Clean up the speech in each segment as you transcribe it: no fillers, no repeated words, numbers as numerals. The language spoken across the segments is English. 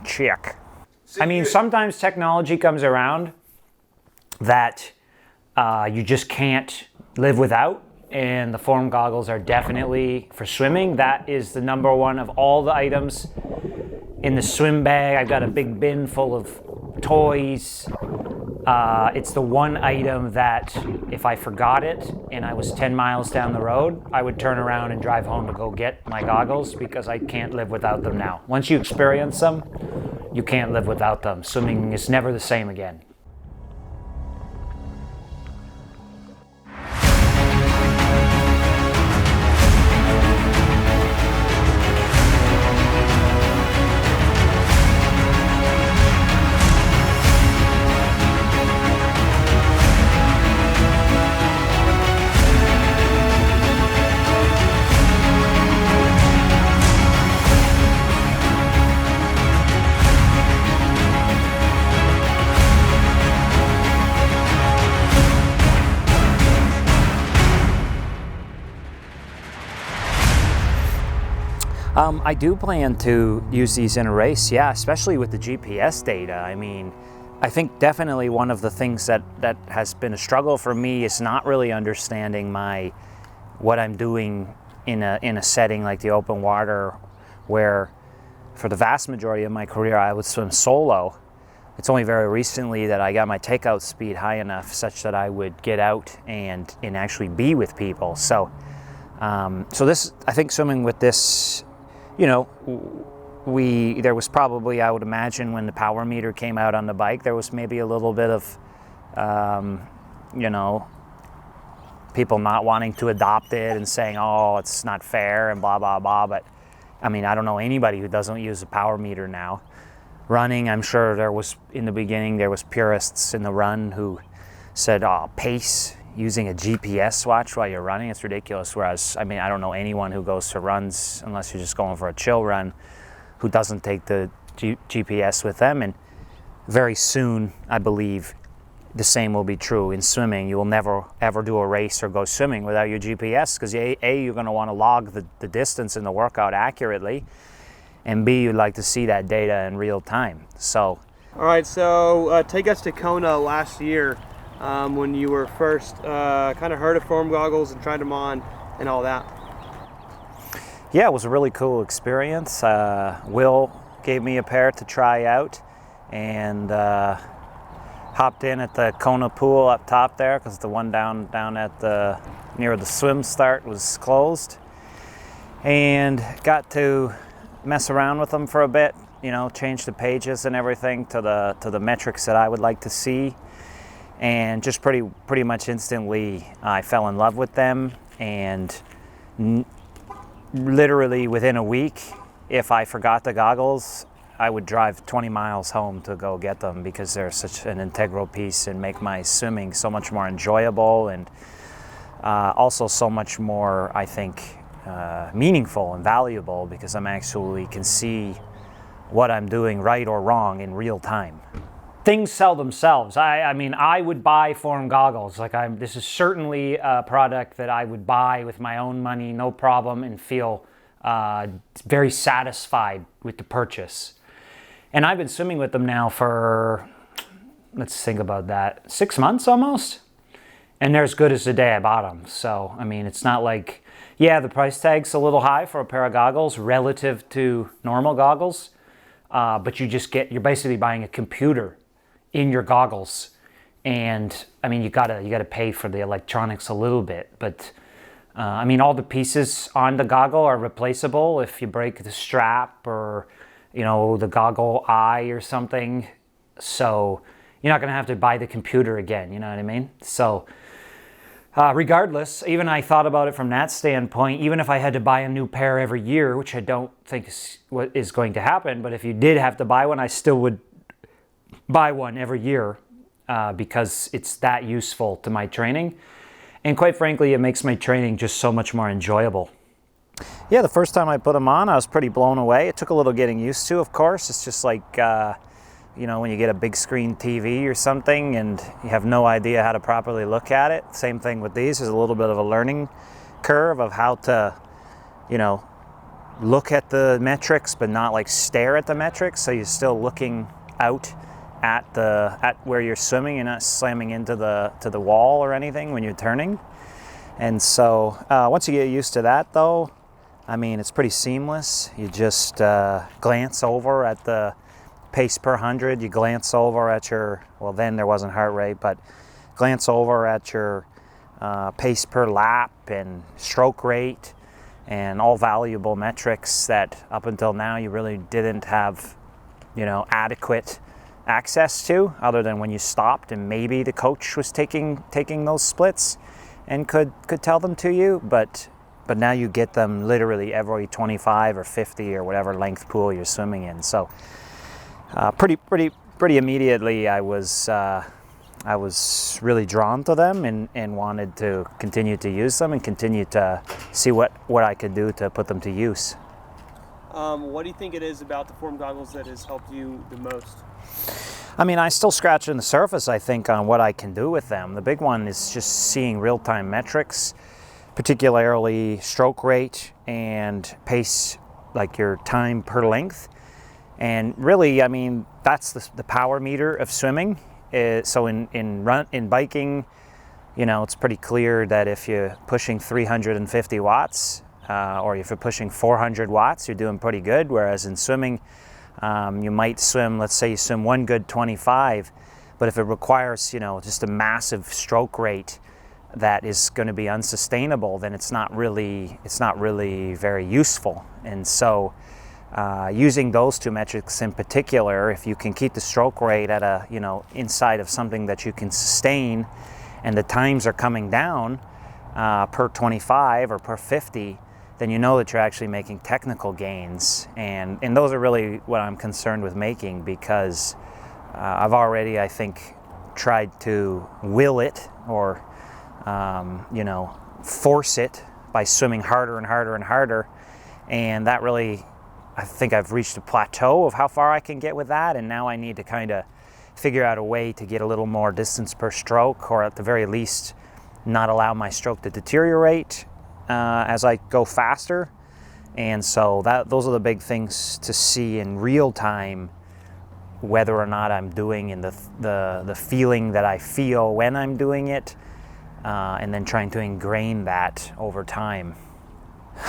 check. I mean, sometimes technology comes around that you just can't live without, and the form goggles are definitely for swimming. That is the number one of all the items in the swim bag. I've got a big bin full of toys. It's the one item that if I forgot it and I was 10 miles down the road, I would turn around and drive home to go get my goggles, because I can't live without them now. Once you experience them, you can't live without them. Swimming is never the same again. I do plan to use these in a race, yeah, especially with the GPS data. I mean, I think definitely one of the things that has been a struggle for me is not really understanding what I'm doing in a setting like the open water, where for the vast majority of my career I would swim solo. It's only very recently that I got my takeout speed high enough such that I would get out and actually be with people. So, this, I think swimming with this, you know, there was probably, I would imagine, when the power meter came out on the bike, there was maybe a little bit of, you know, people not wanting to adopt it and saying, oh, it's not fair and blah, blah, blah. But I mean, I don't know anybody who doesn't use a power meter now. Running, I'm sure there was, in the beginning, there was purists in the run who said, oh, pace, using a GPS watch while you're running, it's ridiculous. Whereas, I mean, I don't know anyone who goes to runs, unless you're just going for a chill run, who doesn't take the GPS with them. And very soon, I believe, the same will be true in swimming. You will never, ever do a race or go swimming without your GPS, because A, you're going to want to log the distance in the workout accurately, and B, you'd like to see that data in real time. So, all right, so take us to Kona last year. When you were first kind of heard of form goggles and tried them on and all that. Yeah, it was a really cool experience. Will gave me a pair to try out, and hopped in at the Kona pool up top there, because the one down at near the swim start was closed, and got to mess around with them for a bit, you know, change the pages and everything to the metrics that I would like to see. And just pretty much instantly I fell in love with them, and literally within a week, if I forgot the goggles, I would drive 20 miles home to go get them, because they're such an integral piece and make my swimming so much more enjoyable, and also so much more, I think, meaningful and valuable, because I'm actually can see what I'm doing right or wrong in real time. Things sell themselves. I mean, I would buy form goggles. This is certainly a product that I would buy with my own money, no problem, and feel very satisfied with the purchase. And I've been swimming with them now for, let's think about that, 6 months almost. And they're as good as the day I bought them. So, I mean, it's not like, yeah, the price tag's a little high for a pair of goggles relative to normal goggles, but you're basically buying a computer in your goggles. And I mean, you gotta pay for the electronics a little bit, but I mean, all the pieces on the goggle are replaceable if you break the strap or, you know, the goggle eye or something. So you're not gonna have to buy the computer again, you know what I mean? So regardless, even I thought about it from that standpoint, even if I had to buy a new pair every year, which I don't think is going to happen, but if you did have to buy one, I still would buy one every year because it's that useful to my training. And quite frankly, it makes my training just so much more enjoyable. Yeah, the first time I put them on, I was pretty blown away. It took a little getting used to, of course. It's just like, you know, when you get a big screen TV or something and you have no idea how to properly look at it. Same thing with these. There's a little bit of a learning curve of how to, you know, look at the metrics, but not like stare at the metrics. So you're still looking out at where you're swimming. You're not slamming into the wall or anything when you're turning. And so once you get used to that, though, I mean, it's pretty seamless. You just glance over at the pace per 100. You glance over at your, well, then there wasn't heart rate, but glance over at your pace per lap and stroke rate and all valuable metrics that up until now you really didn't have, adequate access to, other than when you stopped and maybe the coach was taking those splits and could tell them to you, but now you get them literally every 25 or 50 or whatever length pool you're swimming in. So pretty immediately I was really drawn to them and wanted to continue to use them and continue to see what I could do to put them to use. What do you think it is about the form goggles that has helped you the most? I mean, I still scratching the surface, I think, on what I can do with them. The big one is just seeing real-time metrics, particularly stroke rate and pace, like your time per length. And really, I mean, that's the power meter of swimming. So in biking, it's pretty clear that if you're pushing 350 watts or if you're pushing 400 watts, you're doing pretty good. Whereas in swimming, you might swim, let's say you swim one good 25, but if it requires, just a massive stroke rate that is going to be unsustainable, then it's not really very useful. And so using those two metrics in particular, if you can keep the stroke rate at a, inside of something that you can sustain, and the times are coming down per 25 or per 50, then you know that you're actually making technical gains. And those are really what I'm concerned with making, because I've already, I think, tried to will it or, force it by swimming harder and harder and harder. And that really, I think I've reached a plateau of how far I can get with that. And now I need to kind of figure out a way to get a little more distance per stroke, or at the very least, not allow my stroke to deteriorate as I go faster. And so those are the big things to see in real time, whether or not I'm doing in the feeling that I feel when I'm doing it, and then trying to ingrain that over time.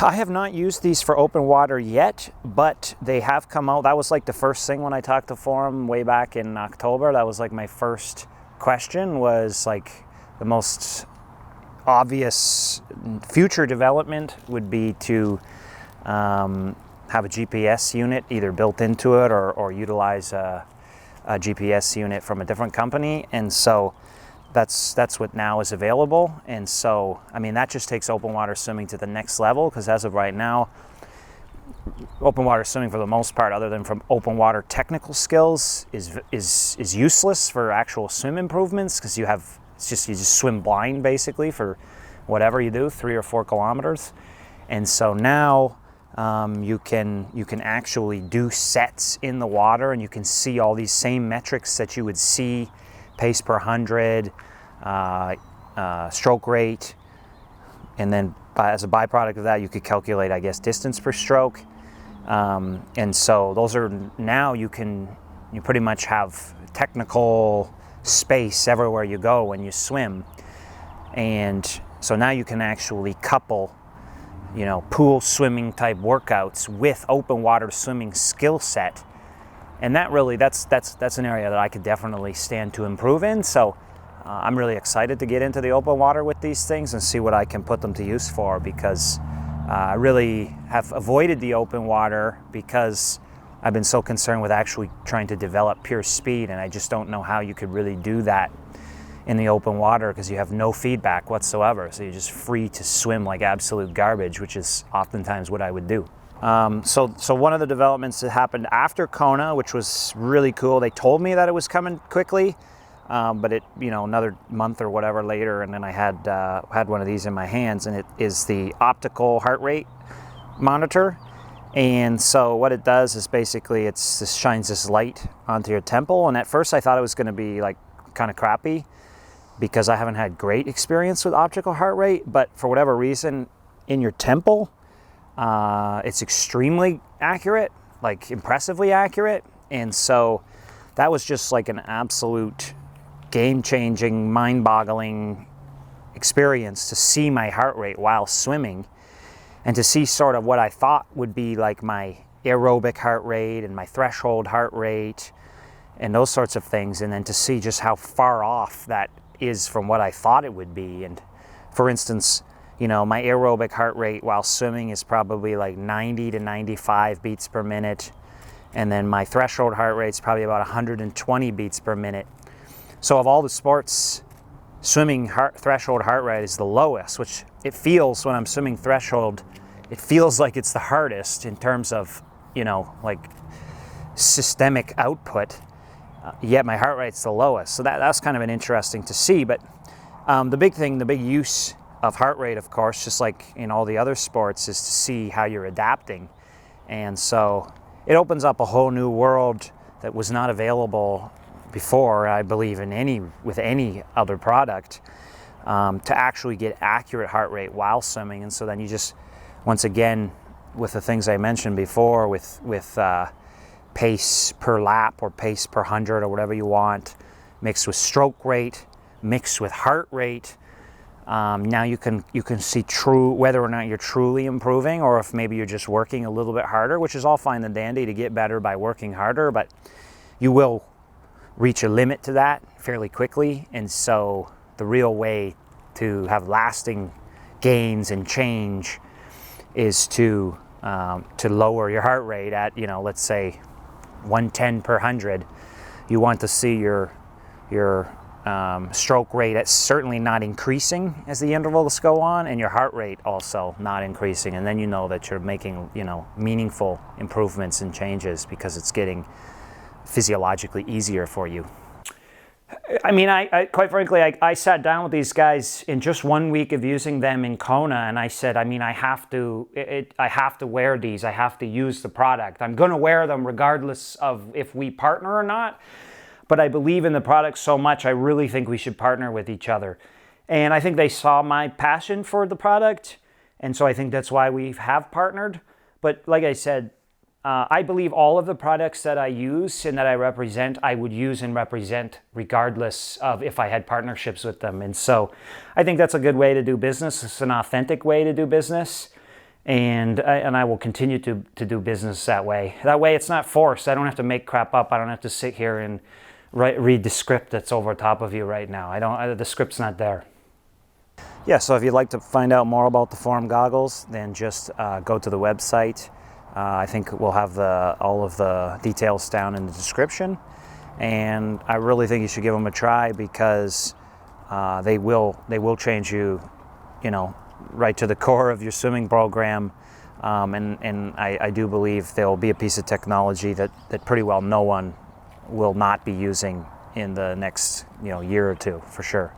I have not used these for open water yet, but they have come out. That was like the first thing when I talked to Forum way back in October. That was like my first question, was like the most obvious future development would be to have a GPS unit either built into it or utilize a GPS unit from a different company. And so that's what now is available. And so, I mean, that just takes open water swimming to the next level, because as of right now, open water swimming for the most part, other than from open water technical skills, is useless for actual swim improvements, because you just swim blind basically for whatever you do, 3 or 4 kilometers. And so now you can actually do sets in the water, and you can see all these same metrics that you would see: pace per 100, stroke rate, and then as a byproduct of that, you could calculate, I guess, distance per stroke. And so those are, now you pretty much have technical space everywhere you go when you swim. And so now you can actually couple, pool swimming type workouts with open water swimming skill set. And that really, that's an area that I could definitely stand to improve in. So I'm really excited to get into the open water with these things and see what I can put them to use for, because I really have avoided the open water because I've been so concerned with actually trying to develop pure speed, and I just don't know how you could really do that in the open water, because you have no feedback whatsoever. So you're just free to swim like absolute garbage, which is oftentimes what I would do. So one of the developments that happened after Kona, which was really cool, they told me that it was coming quickly, but it, another month or whatever later, and then I had one of these in my hands, and it is the optical heart rate monitor. And so what it does is basically shines this light onto your temple. And at first I thought it was going to be like kind of crappy, because I haven't had great experience with optical heart rate, but for whatever reason, in your temple, It's extremely accurate, like impressively accurate. And so that was just like an absolute game-changing, mind-boggling experience to see my heart rate while swimming, and to see sort of what I thought would be like my aerobic heart rate and my threshold heart rate and those sorts of things, and then to see just how far off that is from what I thought it would be. And for instance, you know, my aerobic heart rate while swimming is probably like 90 to 95 beats per minute, and then my threshold heart rate is probably about 120 beats per minute. So of all the sports, swimming threshold heart rate is the lowest, which it feels when I'm swimming threshold, it feels like it's the hardest in terms of, you know, like systemic output, yet my heart rate's the lowest. So that's kind of an interesting to see. But the big use of heart rate, of course, just like in all the other sports, is to see how you're adapting. And so it opens up a whole new world that was not available before, I believe, with any other product, to actually get accurate heart rate while swimming. And so then you just, once again, with the things I mentioned before, with pace per lap or pace per 100 or whatever you want, mixed with stroke rate, mixed with heart rate, now you can see whether or not you're truly improving, or if maybe you're just working a little bit harder, which is all fine and dandy to get better by working harder, but you will reach a limit to that fairly quickly. And so the real way to have lasting gains and change is to lower your heart rate at, you know, let's say 110 per 100. You want to see your stroke rate at certainly not increasing as the intervals go on, and your heart rate also not increasing. And then you know that you're making, you know, meaningful improvements and changes because it's getting physiologically easier for you. I mean, I quite frankly, I sat down with these guys in just 1 week of using them in Kona, and I said, I mean, I have to wear these. I have to use the product. I'm going to wear them regardless of if we partner or not. But I believe in the product so much, I really think we should partner with each other. And I think they saw my passion for the product, and so I think that's why we have partnered. But like I said, I believe all of the products that I use and that I represent, I would use and represent regardless of if I had partnerships with them. And so I think that's a good way to do business. It's an authentic way to do business. And I will continue to do business that way. That way it's not forced. I don't have to make crap up. I don't have to sit here and read the script that's over top of you right now. The script's not there. Yeah, so if you'd like to find out more about the Form goggles, then just go to the website. I think we'll have all of the details down in the description, and I really think you should give them a try because they will change you, you know, right to the core of your swimming program, and I do believe there will be a piece of technology that pretty well no one will not be using in the next, you know, year or two for sure.